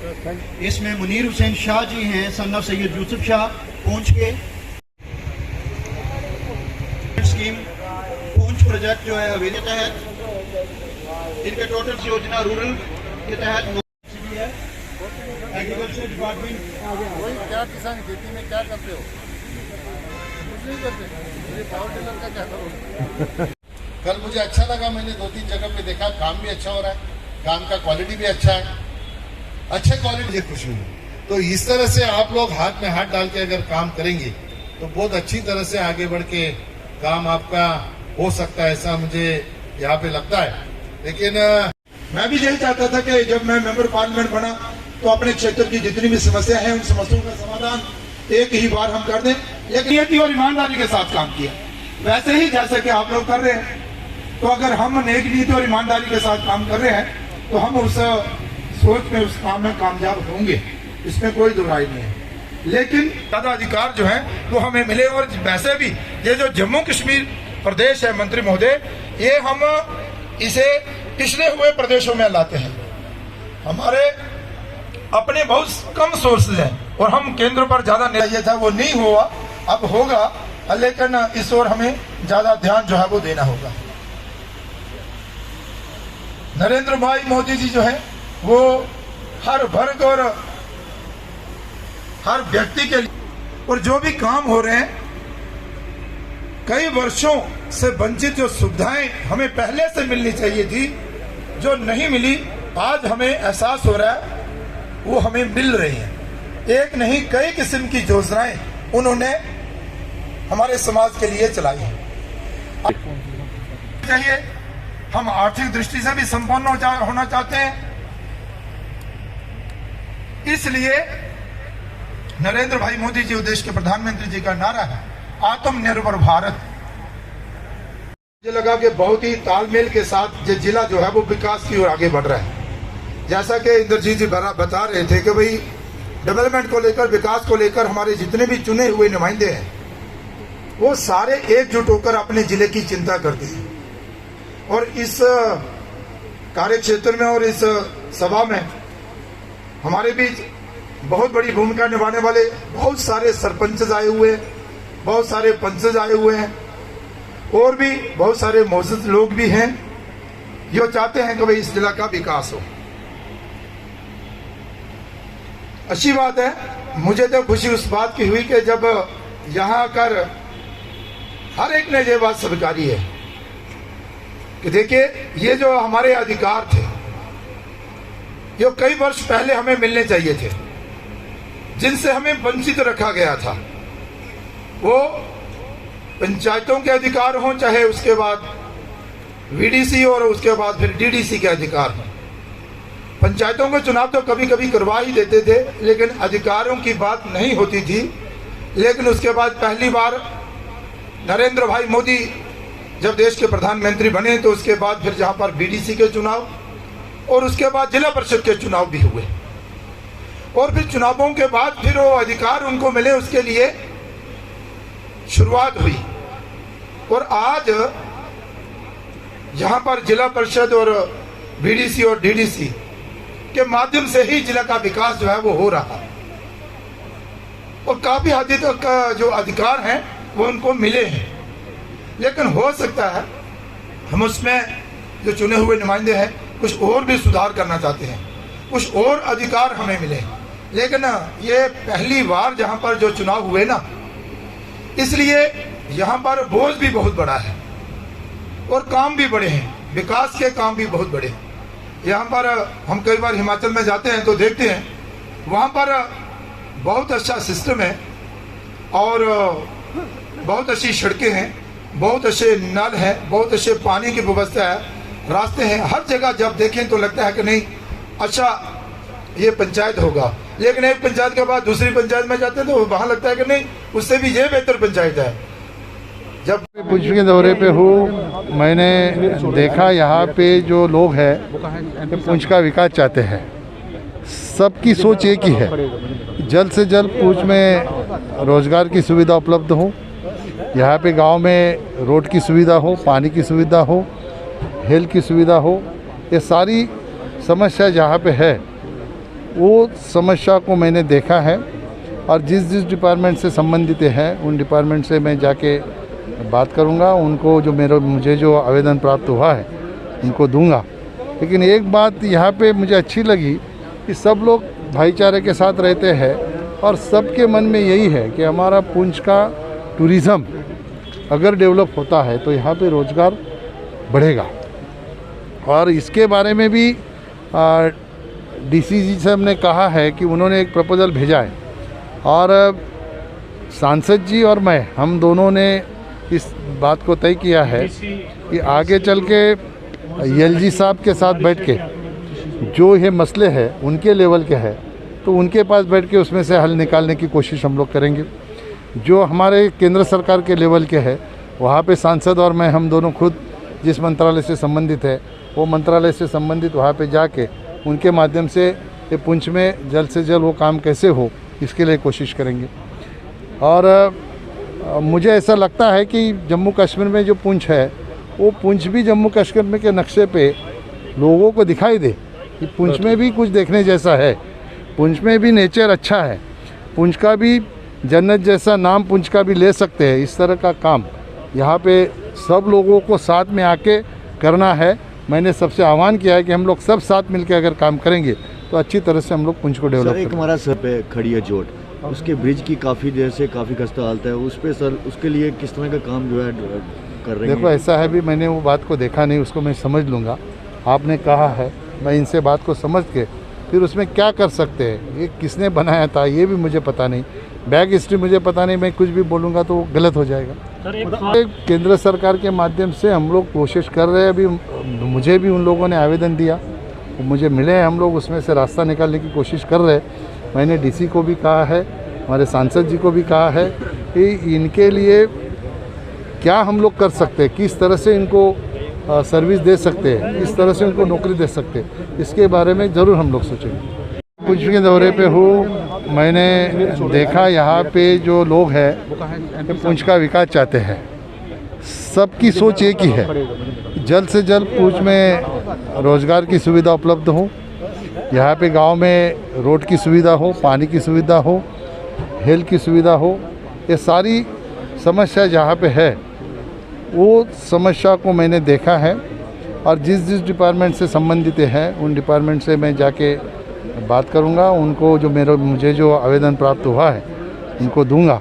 इसमें मुनीर हुसैन शाह जी हैं, son of Syed Yusuf Shah पूंछ के। स्कीम पूंछ प्रोजेक्ट जो है हवेली के तहत, इनके टोटल योजना रूरल के तहत एग्रीकल्चर डिपार्टमेंट। वही क्या किसान खेती में क्या करते हो? कुछ नहीं करते, पावर टिलर का क्या करोगे? कल मुझे अच्छा लगा, मैंने 2-3 जगह पे देखा, काम भी अच्छा हो रहा है, काम का क्वालिटी भी अच्छा है, अच्छे क्वालिटी खुशी हुई। तो इस तरह से आप लोग हाथ में हाथ डाल के अगर काम करेंगे तो बहुत अच्छी तरह से आगे बढ़ के काम आपका हो सकता है, ऐसा मुझे यहाँ पे लगता है। लेकिन मैं भी यही चाहता था कि जब मैं मेंबर पार्लियामेंट बना तो अपने क्षेत्र की जितनी भी समस्या है उन समस्याओं का समाधान एक ही बार हम कर दें, लेकिन नियति और ईमानदारी के साथ काम किया, वैसे ही जैसे कि आप लोग कर रहे हैं। तो अगर हम नेक नीति और ईमानदारी के साथ काम कर रहे हैं तो हम उस सोच में, उस काम में कामयाब होंगे, इसमें कोई दुराई नहीं है। लेकिन ज्यादा अधिकार जो है वो हमें मिले। और वैसे भी ये जो जम्मू कश्मीर प्रदेश है मंत्री महोदय, ये हम इसे पिछड़े हुए प्रदेशों में लाते हैं। हमारे अपने बहुत कम सोर्सेज हैं और हम केंद्र पर ज्यादा नहीं था, वो नहीं हुआ, अब होगा, लेकिन इस ओर हमें ज्यादा ध्यान जो है वो देना होगा। नरेंद्र भाई मोदी जी जो है वो हर वर्ग और हर व्यक्ति के लिए, और जो भी काम हो रहे हैं, कई वर्षों से वंचित जो सुविधाएं हमें पहले से मिलनी चाहिए थी, जो नहीं मिली, आज हमें एहसास हो रहा है वो हमें मिल रही हैं। एक नहीं कई किस्म की योजनाएं उन्होंने हमारे समाज के लिए चलाई हैं। चाहिए हम आर्थिक दृष्टि से भी संपन्न होना चाहते हैं, इसलिए नरेंद्र भाई मोदी जी, देश के प्रधानमंत्री जी का नारा है आत्मनिर्भर भारत। मुझे लगा कि बहुत ही तालमेल के साथ ये जिला जो है वो विकास की ओर आगे बढ़ रहा है। जैसा कि इंद्रजीत जी बता रहे थे कि भाई डेवलपमेंट को लेकर, विकास को लेकर हमारे जितने भी चुने हुए नुमाइंदे हैं वो सारे एकजुट होकर अपने जिले की चिंता करते हैं। और इस कार्य क्षेत्र में और इस सभा में हमारे बीच बहुत बड़ी भूमिका निभाने वाले बहुत सारे सरपंच आए हुए हैं, बहुत सारे पंच आए हुए हैं, और भी बहुत सारे मौजूद लोग भी हैं जो चाहते हैं कि भाई इस जिला का विकास हो। अच्छी बात है। मुझे तो खुशी उस बात की हुई कि जब यहाँ आकर हर एक ने ये बात स्वीकारी है कि देखिए ये जो हमारे अधिकार थे जो कई वर्ष पहले हमें मिलने चाहिए थे, जिनसे हमें वंचित रखा गया था, वो पंचायतों के अधिकार हों, चाहे उसके बाद वीडीसी और उसके बाद फिर डीडीसी के अधिकार हों। पंचायतों के चुनाव तो कभी कभी करवा ही देते थे, लेकिन अधिकारों की बात नहीं होती थी। लेकिन उसके बाद पहली बार नरेंद्र भाई मोदी जब देश के प्रधानमंत्री बने तो उसके बाद फिर जहां पर बीडीसी के चुनाव और उसके बाद जिला परिषद के चुनाव भी हुए, और फिर चुनावों के बाद फिर वो अधिकार उनको मिले, उसके लिए शुरुआत हुई। और आज जहां पर जिला परिषद और बीडीसी और डीडीसी के माध्यम से ही जिला का विकास जो है वो हो रहा है, और काफी हद तक जो अधिकार हैं वो उनको मिले हैं। लेकिन हो सकता है हम उसमें जो चुने हुए नुमाइंदे हैं कुछ और भी सुधार करना चाहते हैं, कुछ और अधिकार हमें मिले। लेकिन ये पहली बार जहां पर जो चुनाव हुए ना, इसलिए यहाँ पर बोझ भी बहुत बड़ा है और काम भी बड़े हैं, विकास के काम भी बहुत बड़े हैं। यहाँ पर हम कई बार हिमाचल में जाते हैं तो देखते हैं वहाँ पर बहुत अच्छा सिस्टम है और बहुत अच्छी सड़कें हैं, बहुत अच्छे नल हैं, बहुत अच्छे पानी की व्यवस्था है, रास्ते हैं, हर जगह जब देखें तो लगता है कि नहीं अच्छा ये पंचायत होगा। लेकिन एक पंचायत के बाद दूसरी पंचायत में जाते हैं तो वहाँ लगता है कि नहीं उससे भी ये बेहतर पंचायत है। जब पुंछ के दौरे पे हूँ, मैंने देखा यहाँ पे जो लोग हैं पुंछ का विकास चाहते हैं। सबकी सोच एक ही है, जल्द से जल्द पुंछ में रोज़गार की सुविधा उपलब्ध हो, यहाँ पे गांव में रोड की सुविधा हो, पानी की सुविधा हो, हेल्थ की सुविधा हो। ये सारी समस्या जहाँ पे है वो समस्या को मैंने देखा है और जिस डिपार्टमेंट से संबंधित है उन डिपार्टमेंट से मैं जाके बात करूंगा, उनको जो मुझे जो आवेदन प्राप्त हुआ है उनको दूंगा। लेकिन एक बात यहाँ पे मुझे अच्छी लगी कि सब लोग भाईचारे के साथ रहते हैं और सबके मन में यही है कि हमारा पुंछ का टूरिज़्म अगर डेवलप होता है तो यहाँ पे रोज़गार बढ़ेगा। और इसके बारे में भी डीसीजी साहब ने कहा है कि उन्होंने एक प्रपोजल भेजा है और सांसद जी और मैं हम दोनों ने इस बात को तय किया है कि आगे चल के एलजी साहब के साथ बैठ के जो ये मसले हैं उनके लेवल के हैं तो उनके पास बैठ के उसमें से हल निकालने की कोशिश हम लोग करेंगे। जो हमारे केंद्र सरकार के लेवल के है वहाँ पे सांसद और मैं हम दोनों खुद जिस मंत्रालय से संबंधित है वो मंत्रालय से संबंधित वहाँ पे जाके उनके माध्यम से ये पुंछ में जल्द से जल्द वो काम कैसे हो इसके लिए कोशिश करेंगे। और मुझे ऐसा लगता है कि जम्मू कश्मीर में जो पुंछ है वो पुंछ भी जम्मू कश्मीर के नक्शे पे लोगों को दिखाई दे कि पुंछ में भी कुछ देखने जैसा है, पुंछ में भी नेचर अच्छा है, पुंछ का भी जन्नत जैसा नाम पुंछ का भी ले सकते हैं। इस तरह का काम यहाँ पे सब लोगों को साथ में आके करना है। मैंने सबसे आह्वान किया है कि हम लोग सब साथ मिलकर अगर काम करेंगे तो अच्छी तरह से हम लोग पुंछ को डेवलप करेंगे। एक हमारा सर पे खड़ी है चोट, उसके ब्रिज की काफ़ी देर से काफ़ी खस्ता हालत है, उस पर सर उसके लिए किस तरह का काम जो है कर रहे हैं? देखो ऐसा है भी मैंने वो बात को देखा नहीं, उसको मैं समझ लूँगा। आपने कहा है मैं इनसे बात को समझ के फिर उसमें क्या कर सकते हैं, ये किसने बनाया था ये भी मुझे पता नहीं, बैक हिस्ट्री मुझे पता नहीं, मैं कुछ भी बोलूँगा तो वो गलत हो जाएगा। केंद्र सरकार के माध्यम से हम लोग कोशिश कर रहे हैं। अभी मुझे भी उन लोगों ने आवेदन दिया, मुझे मिले हैं, हम लोग उसमें से रास्ता निकालने की कोशिश कर रहे हैं। मैंने डीसी को भी कहा है, हमारे सांसद जी को भी कहा है कि इनके लिए क्या हम लोग कर सकते हैं, किस तरह से इनको सर्विस दे सकते हैं, किस तरह से उनको नौकरी दे सकते हैं, इसके बारे में ज़रूर हम लोग सोचेंगे। पुंछ के दौरे पे हूँ, मैंने देखा यहाँ पे जो लोग हैं पुंछ का विकास चाहते हैं। सबकी सोच एक ही है, जल्द से जल्द पुंछ में रोज़गार की सुविधा उपलब्ध हो, यहाँ पे गांव में रोड की सुविधा हो, पानी की सुविधा हो, हेल्थ की सुविधा हो। ये सारी समस्या जहाँ पे है वो समस्या को मैंने देखा है और जिस डिपार्टमेंट से संबंधित है उन डिपार्टमेंट से मैं जाके बात करूंगा, उनको जो मुझे जो आवेदन प्राप्त हुआ है उनको दूंगा।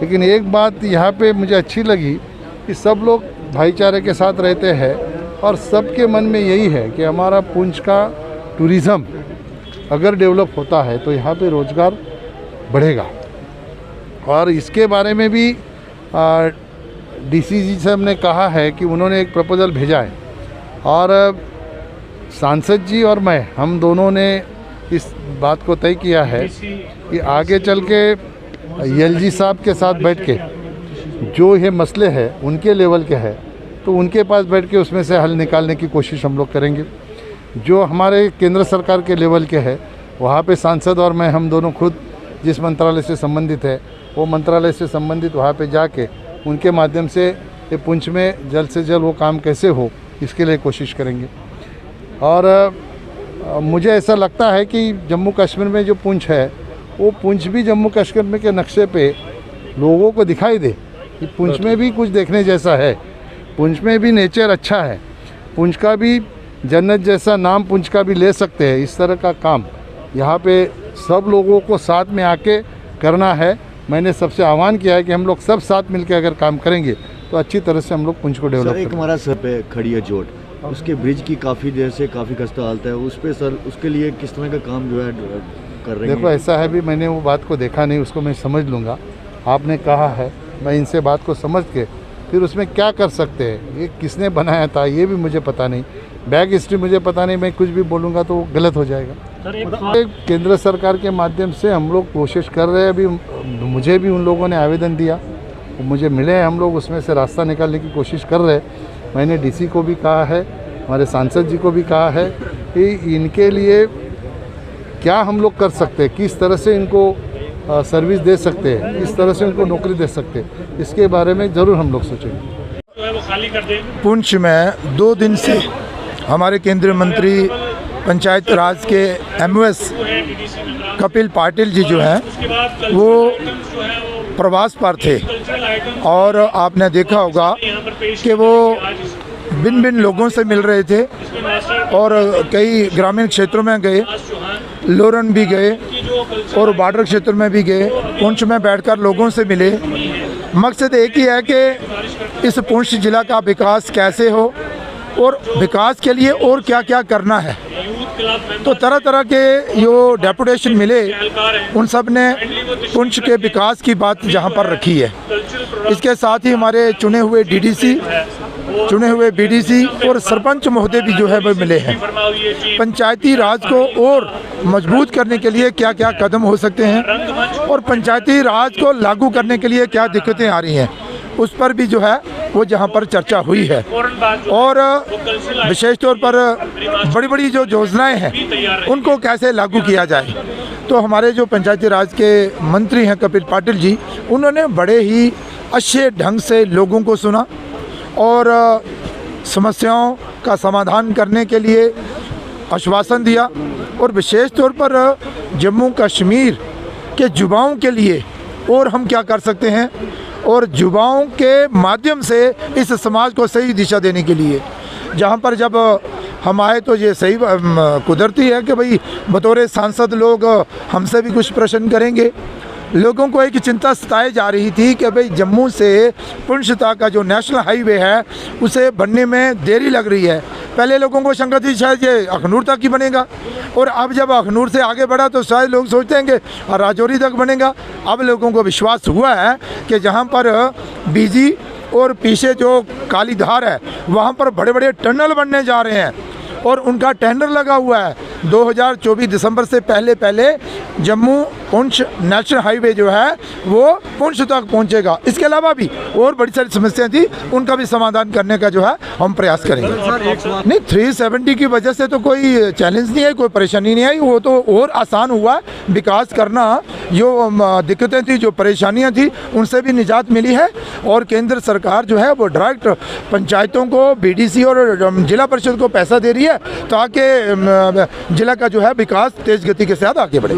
लेकिन एक बात यहाँ पे मुझे अच्छी लगी कि सब लोग भाईचारे के साथ रहते हैं और सबके मन में यही है कि हमारा पुंछ का टूरिज़्म अगर डेवलप होता है तो यहाँ पे रोज़गार बढ़ेगा। और इसके बारे में भी डीसीजी साहब ने कहा है कि उन्होंने एक प्रपोजल भेजा है और सांसद जी और मैं हम दोनों ने इस बात को तय किया है कि आगे चल के एलजी साहब के साथ बैठ के जो ये मसले हैं उनके लेवल के हैं तो उनके पास बैठ के उसमें से हल निकालने की कोशिश हम लोग करेंगे। जो हमारे केंद्र सरकार के लेवल के है वहाँ पे सांसद और मैं हम दोनों खुद जिस मंत्रालय से संबंधित है वो मंत्रालय से संबंधित वहाँ पे जाके उनके माध्यम से ये पुंछ में जल्द से जल्द वो काम कैसे हो इसके लिए कोशिश करेंगे। और मुझे ऐसा लगता है कि जम्मू कश्मीर में जो पुंछ है वो पुंछ भी जम्मू कश्मीर के नक्शे पे लोगों को दिखाई दे कि पुंछ में भी कुछ देखने जैसा है, पुंछ में भी नेचर अच्छा है, पुंछ का भी जन्नत जैसा नाम पुंछ का भी ले सकते हैं। इस तरह का काम यहाँ पे सब लोगों को साथ में आके करना है। मैंने सबसे आह्वान किया है कि हम लोग सब साथ मिलकर अगर काम करेंगे तो अच्छी तरह से हम लोग पुंछ को डेवलप करेंगे। एक हमारा सर पे खड़ी है चोट, उसके ब्रिज की काफ़ी देर से काफ़ी खस्ता हालत है, उस पर सर उसके लिए किस तरह का काम जो है कर रहे हैं? देखो ऐसा है भी मैंने वो बात को देखा नहीं, उसको मैं समझ लूँगा। आपने कहा है मैं इनसे बात को समझ के फिर उसमें क्या कर सकते हैं, ये किसने बनाया था ये भी मुझे पता नहीं, बैक हिस्ट्री मुझे पता नहीं, मैं कुछ भी बोलूँगा तो वो गलत हो जाएगा। केंद्र सरकार के माध्यम से हम लोग कोशिश कर रहे हैं। अभी मुझे भी उन लोगों ने आवेदन दिया, मुझे मिले हैं, हम लोग उसमें से रास्ता निकालने की कोशिश कर रहे हैं। मैंने डीसी को भी कहा है, हमारे सांसद जी को भी कहा है कि इनके लिए क्या हम लोग कर सकते हैं, किस तरह से इनको सर्विस दे सकते हैं, किस तरह से उनको नौकरी दे सकते हैं, इसके बारे में ज़रूर हम लोग सोचेंगे। पुंछ में 2 दिन से हमारे केंद्रीय मंत्री पंचायत राज के MOS कपिल पाटिल जी जो हैं वो प्रवास पर थे और आपने देखा होगा कि वो भिन्न भिन्न लोगों से मिल रहे थे और कई ग्रामीण क्षेत्रों में गए, लोरन भी गए और बॉर्डर क्षेत्र में भी गए, पुंछ में बैठकर लोगों से मिले। मकसद एक ही है कि इस पुंछ जिला का विकास कैसे हो और विकास के लिए और क्या क्या करना है। तो तरह तरह के जो डेपुटेशन मिले उन सब ने पुंछ के विकास की बात जहां पर रखी है। इसके साथ ही हमारे चुने हुए DDC, चुने हुए BDC और सरपंच महोदय भी जो है वो मिले हैं। पंचायती राज को और मजबूत करने के लिए क्या क्या कदम हो सकते हैं और पंचायती राज को लागू करने के लिए क्या दिक्कतें आ रही हैं, उस पर भी जो है वो जहाँ पर चर्चा हुई है। और विशेष तौर पर बड़ी बड़ी जो योजनाएं हैं उनको कैसे लागू किया जाए। तो हमारे जो पंचायती राज के मंत्री हैं कपिल पाटिल जी, उन्होंने बड़े ही अच्छे ढंग से लोगों को सुना और समस्याओं का समाधान करने के लिए आश्वासन दिया और विशेष तौर पर जम्मू कश्मीर के युवाओं के लिए और हम क्या कर सकते हैं और युवाओं के माध्यम से इस समाज को सही दिशा देने के लिए। जहाँ पर जब हम आए तो ये सही कुदरती है कि भाई बतौर सांसद लोग हमसे भी कुछ प्रश्न करेंगे। लोगों को एक चिंता सताई जा रही थी कि भाई जम्मू से पुंछ तक का जो नेशनल हाईवे है उसे बनने में देरी लग रही है। पहले लोगों को शंका थी शायद ये अखनूर तक ही बनेगा और अब जब अखनूर से आगे बढ़ा तो शायद लोग सोचते हैं कि राजौरी तक बनेगा। अब लोगों को विश्वास हुआ है कि जहाँ पर BG और पीछे जो काली धार है वहाँ पर बड़े बड़े टनल बनने जा रहे हैं और उनका टेंडर लगा हुआ है। 2024 दिसंबर से पहले जम्मू पुंछ नेशनल हाईवे जो है वो पुंछ तक पहुंचेगा। इसके अलावा भी और बड़ी सारी समस्याएं थी, उनका भी समाधान करने का जो है हम प्रयास करेंगे। नहीं, 370 की वजह से तो कोई चैलेंज नहीं है, कोई परेशानी नहीं आई, वो तो और आसान हुआ विकास करना। जो दिक्कतें थी, जो परेशानियां थी, उनसे भी निजात मिली है और केंद्र सरकार जो है वो डायरेक्ट पंचायतों को, BDC और जिला परिषद को पैसा दे रही है ताकि जिला का जो है विकास तेज गति के साथ आगे बढ़े।